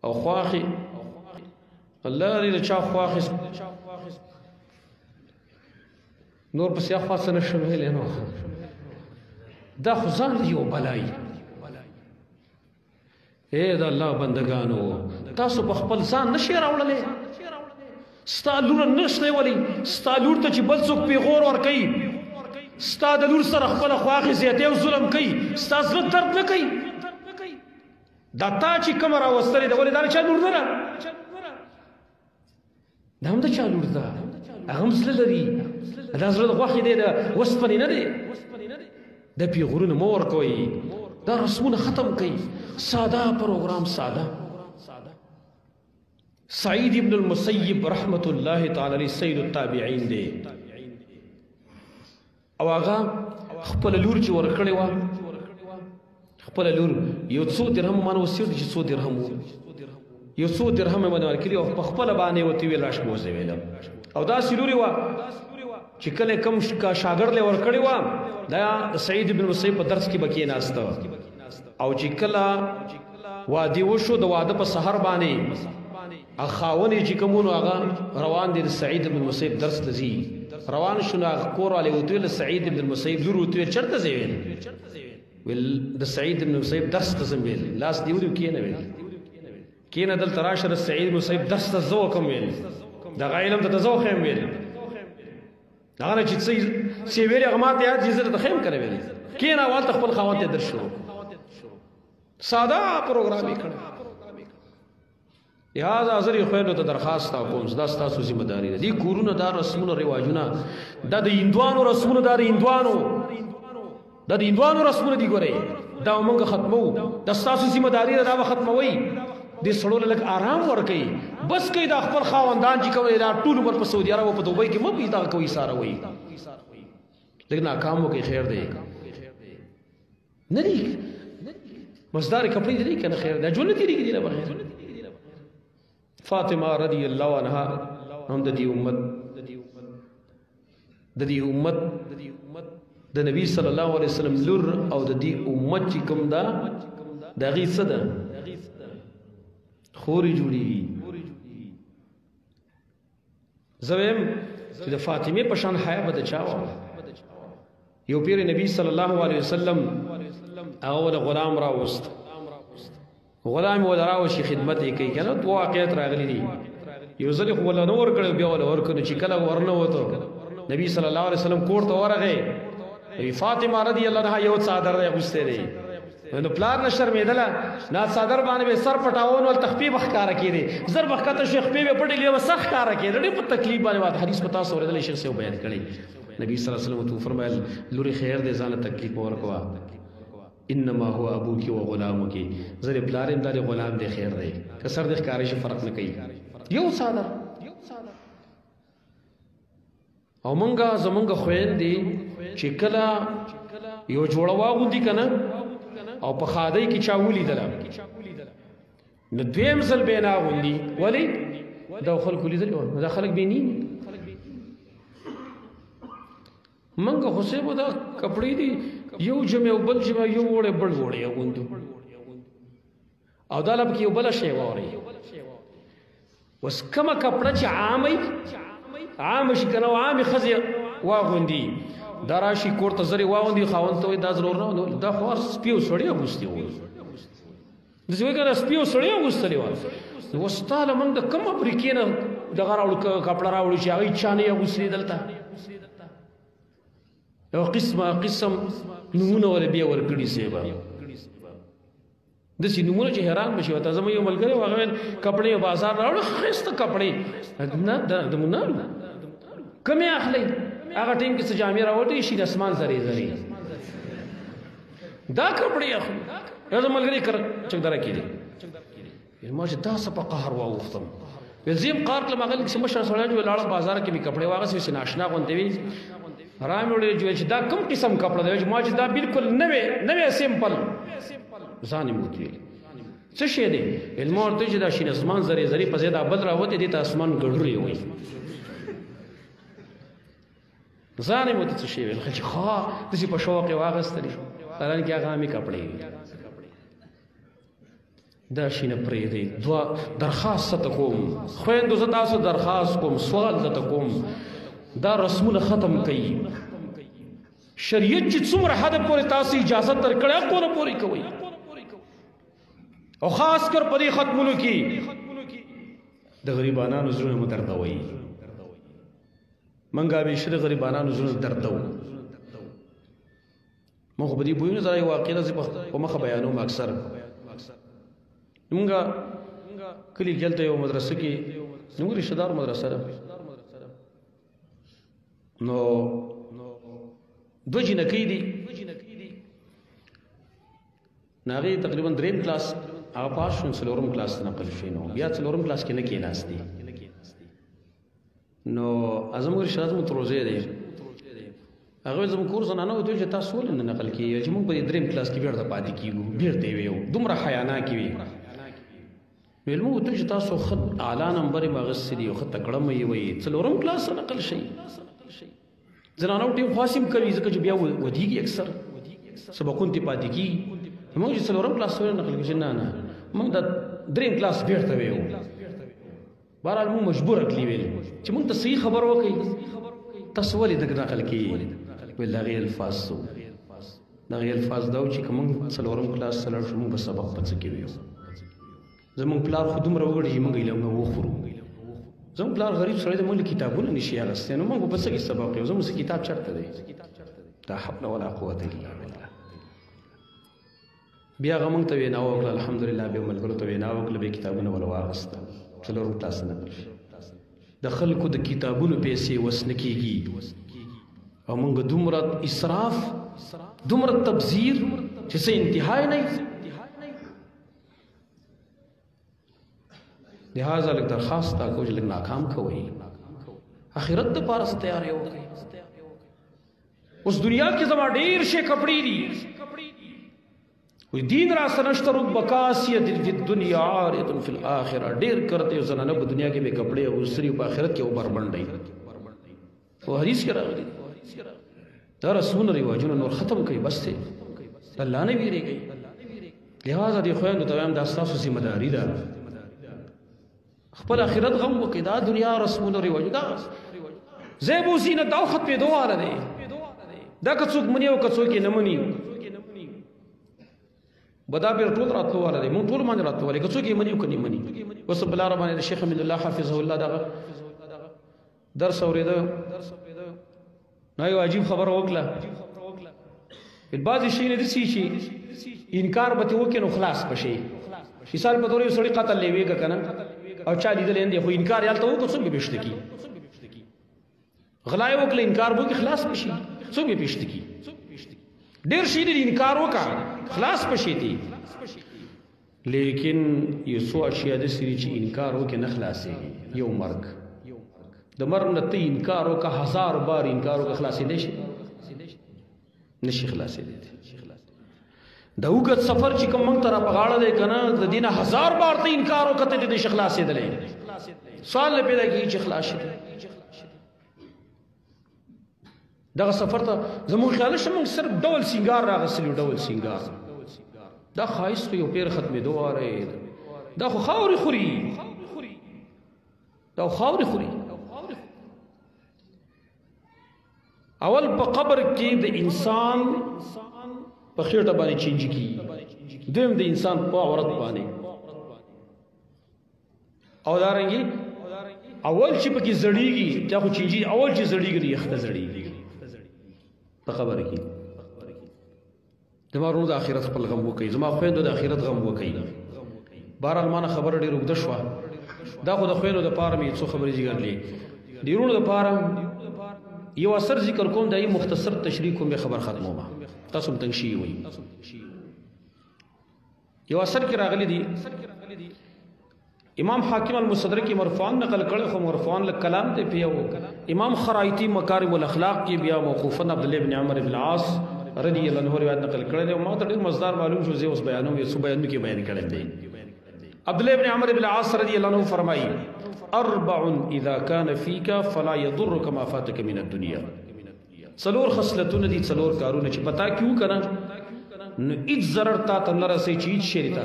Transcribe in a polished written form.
او خواخي الله دې چا خواخي نور پس یا خاصه نشم ویلې نو دا خو ځان یو بلای اے دا الله بندگانو تاسو په خپل ځان نشئ راوړلې ستا لور نشته ولی ستا لور ته چې بل څوک پیغور ورکوي ستا د لور سره خپل خواخې زیاتې او ظلم کوي ستا زړه درد نه کوي دا تا چې کوم راوستلې ده ولې دا چا لور نه ده دا هم د چا لور ده هغه هم زړه لري دا زړه د غوښې دی د وسپنې نه دی د پیغورونه مه ورکوئ دا رسمونه ختم کوي ساده پروګرام ساده سعید ابن المسیب رحمت الله تعالی علیه سید التابعین دی او هغه خپل لور چې ورکړې وه خپل لور یو څو درهم مانه وسیړ چې څو درهم یو څو درهم باندې ورکړي او په خپل باندې وتی ویل راش موزه ویل او دا سلوري وه چې کله کم شاګرد له ورکړې وه دا سعید ابن المسیب په درس کې بکې ناسته او چې کله واده وشو د واده په سحر باندې اخاونې چې کومونو هغه روان دي د سعید ابن المسیب درس ته ځي روان شو نو کور والے وته له سعید ابن المسیب لور وته چرته ځي ویل د سعید ابن المسیب درس ته ځم ویل لاس دیولو کینه ویل کینه دل تراشه د سعید ابن المسیب درس ته زو کوم ویل دا علم ته زو خیم ویل دا نه چې څه ویل هغه ماته یاد جزره ته خیم کوي ویل کینه والته خپل خاوند ته درس شروع ساده پروګرام یې کړ لہذا حضر خویلو ته درخواست کوم دا ستاسو ذمہ داری ده دي کورونه دا رسمونه رواجونه دا د هندوانو رسمونه دا د هندوانو رسمونه دي ګورئ دا موږ ختمو دا ستاسو ذمہ داری ده دا ختموي دې سړو لږ آرام ورکړي بس کوي دا خپل خاوندان چې کوي دا ټول عمر په سعودي عرب او په دوبۍ کې مو پیدا کوي ساره وي لیکن ناکام وکي خیر دی نه دی مزدار کپڑے دي کنه خیر دی جون دي نه بغیر فاطمه رضی الله عنها هم د دې امت د نبی صلی الله علیه وسلم لور او د دې امت چې کوم دا دغه څه ده خوري جوړي زویم چې د فاطمه په شان حیا بد چاو یو پیر نبی صلی الله علیه وسلم اول غلام راوست غلام ودراو شي خدمت یې کوي کنه دوه واقعیت راغلي دي یو ځل خو ولا نور کړو بیا ولا ورکړو چې کله ورنه وته نبی صلی الله علیه وسلم کوړ ته ورغه فاطمه رضی الله عنها یو صادر یې غوسته دی نو پلار نه شرمېدله نا صادر باندې به سر پټاون ول تخفیف ښکارا کړي زر بخته شیخ په پټې له وسخ ښکارا کړي ډېر په تکلیف باندې وات حدیث پتا سورېدل شیخ سے بیان کړي نبی صلی الله علیه وسلم تو فرمایل لوري خیر دې ځان تکلیف ورکوا انما هو ابوك وغلامك زری پلارم دار غلام دی خیر دی کسر د ښکارې فرق نه کوي یو ساده او مونږه زمونږ خويندې چې کله یو جوړه واغوندي کنه او په خادای کې چاولي دلم نو دویم ځل بینا غوندي ولی دا خلک لیدل دا خلک بینی مونږه حسین دا کپڑے دي یو جمع او بل جمع یو وړه بل وړه غوندو او دا لب کې یو بل شی ووري وس کما کپڑا چې عام شي کنه عام خزي واغوندي دا راشي کوړه زری واغوندي خاوند ته دا ضرور نه دا خور سپیو سړی غوستي وي د څه وګړه سپیو سړی غوستلی و وستاله موږ د کوم افریقینه دغه راوړ کپڑا راوړ چې هغه چانه غوستلی دلته یو قسم نمونه ول بیا ورګړي سیبا د سې نمونه چې حیران بشي وته زمو یو ملګری واغې کپڑے بازار راوړ خسته کپڑے نه د مونالو کمه اخلي هغه ټیم کې سجامي راوړي شي د اسمان زری دا کپڑے اخلي یو ملګری کړ چې درا کېږي ما چې تاسو په قهر واوفتم وزیم قار کله مغل کې مشر سره جو لاړ بازار کې می کپڑے واغې سې ناشنا غونډې وي رام وړي چې دا کوم قسم کپڑا دی ما چې دا بالکل نوې سیمپل ځان مو دی څه شي دی علم ورته چې دا شین اسمان زری په زیاده بل راوته دي ته اسمان ګړوري وي ځان مو ته څه شي ویل چې خا د په شوق واغستري تران کې هغه می کپڑے دا شینه پرېږدئ. دوه درخواست ته کوم خویندو، زه تاسو درخواست کوم، سوال درته کوم، دا رسمونه ختم کړئ. شریعت چې څومره حد پورې تاسو اجازه درکړې هغه پورې کوئ، او خاص کر په دې ختمونو کې د غریبانو زړونه مو دردوئ. منګه همیشه د غریبانو زړونه دردو. موږ په دې پوهېږو زه یو واقعه زه په مخه بیانوم اکثر. مونږه کلي کې هلته یو مدرسه کې زموږ رشته دار مدرسه ده، نو دوه جینکۍ دي، نو هغې تقریبا 3 کلاس هغه پاس شو، 4 کلاس ته نقل شوی، نو بیا 4 کلاس کې نه کېناستې. نو زموږ رشته دار زموږ تروزی دی، هغه زموږ کور زنانه وتوی چې تاسو ولې نه نقل کېږئ چې موږ په 3 کلاس کې بیرته پاتې کېږو. بیرته یې ویو دومره حیاناکې وي. ویل موږ وتوی چې تاسو ښه اعلی نمبر یې اخیستی دي او ښه تکړه مې وایي، 4 کلاس ته نقل شئ. زنانو ټیم خواص هم کوي ځکه چې بیا ودیږي اکثر سبقونه ترې پاتې کېږي. موږ چې 4 کلاس ته نقل کړو چې نه نه موږ د 3 کلاس بیرته ویو. بهرحال موږ مجبوره کړي ویل چې موږ ته صحیح خبر وکړئ، تاسو ولې دغه نقل کېږي. ویل د هغې الفاظ څه وو؟ د هغې الفاظ دا وو چې که موږ 4 کلاس ته لاړ شو موږ به سبق په څه کې ویو. زموږ پلار خو دومره وګړي چې موږ یې لږ وخورو. زموږ پلار غریب سړی دی، موږ له کتابونه نشي اخیستی، نو موږ به په څه کې سبق ویو. زموږ کتاب چېرته دی؟ لا حول ولا قوة الا بالله. بیا هغه موږ ته وینا وکړه، الحمدلله بیا ملګرو ته وینا وکړه، بیا کتابونه ول واغسته. 4 کلاس نه نقل شي. د خلکو د کتابونو پیسې وس نه کېږي، او موږ دومره اسراف دومره تبذیر چې څه انتها نه وي. لہذا لږ درخواست تا کوم چې لږ ناکام کوئ، آخرت دپاره څه تیاری وکړئ. اوس دنیا کې زما ډېر شی کپړې دي، وی دین را سنشته رب کاسیة فی الدنیا عاریة فی الآخرة. ډېر کرتے زنانه په دنیا کې به کپړې اغوستري په آخرت کې اوبر بنډئ. او حدیث کې راغلی دا رسمونه رواجونه نور ختم کوي، بس دی الله نه ویریږئ. لہذا دې خویندو ته وایم دا ستاسو ذمه داري ده، خپل آخرت غم وکړئ. دا دنیا رسمونه رواجونه دا زیب و زینت دا ختمېدو واله دی. دا که څوک مني او که څوک یې نه مني بدا بیر ټول راتلو والا دی، مونږ ټول باندې راتلو والا که څوک یې مني او که نه مني. اوس په لاره باندې د شیخ حمید الله حافظه الله دغه درس اورېده، نو یو عجیب خبره وکړه. بعضې شیونه داسې چې انکار به ترې وکړي نو خلاص به شي. مثال په طور یو سړي قتل لیوېږه که نه او چا لیدلی نه دی، خو انکار یې هلته وکړو څوک به پېشته کي. غلا یې وکړه انکار به وکړي خلاص به شي، څوک به پېشته کي. ډېر شي دی انکار وکړه خلاص به شي دی، لیکن یو څو اشیا داسې دي چې انکار وکړي نه خلاصېږي. یو مرګ، د مرګ نه ته انکار وکړه 1000 بار انکار وکړه خلاصېدی شي نشي خلاصېدی. د اوږد سفر چې کوم موږ ته را په غاړه دی که نه، د دې نه 1000 بار ته انکار وکړه ته دې نشي خلاصېدلی. سوال نه پیدا کېږي چې خلاص شي. دغه سفر ته زموږ خیال نشته موږ صرف ډول سینګار راغستلي، ډول سینګار دا ښایست یو پیر ختمېدو واره، دا خو خاورې خوري، دا خاورې خوري. اول په قبر کې د انسان په خېټه باندې چینجي کېږي، دویم د انسان په عورت باندې، او دارنګې اول چې پکې زړېږي دا خو چینجي اول چې زړېږي د یخته زړېږي په قبر کې. زما ورونو د آخرت خپل غم وکړئ، زما خویندو د آخرت غم وکړئ. بهرحال ما نه خبره ډېره اوږده شوه، دا خو د خویندو دپاره مې څو خبرې ذکرلې. د ورونو دپاره یو اثر ذکر کوم، دا یې مختصر تشریح کوم، بیا خبر ختمومه، تاسو هم تنګ شوي وئ. یو اثر کې راغلی دی، امام حاکم المستدرک مرفوعاً نقل کړی، خو مرفوعاً لږ کلام دی په یو. امام خرائطی مکارم الاخلاق کې بیا موقوفاً عبدالله بن عمر بن العاص رضی الله عنه روایت نقل کړی دی. ما ته ډېر مزدار معلوم شو، زه اوس بیانوم، یو څو بیانونو کې بیان کړی دی. عبدالله بن عمر بن العاص رضی الله عنه فرمایي 4 اذا كان فيك فلا يضرك ما فاتك من الدنيا. 4 خصلتونه دي، 4 کارونه چې پتا کیو کنه نو هیڅ ضرر تا ته نه رسي چې هیڅ شی تا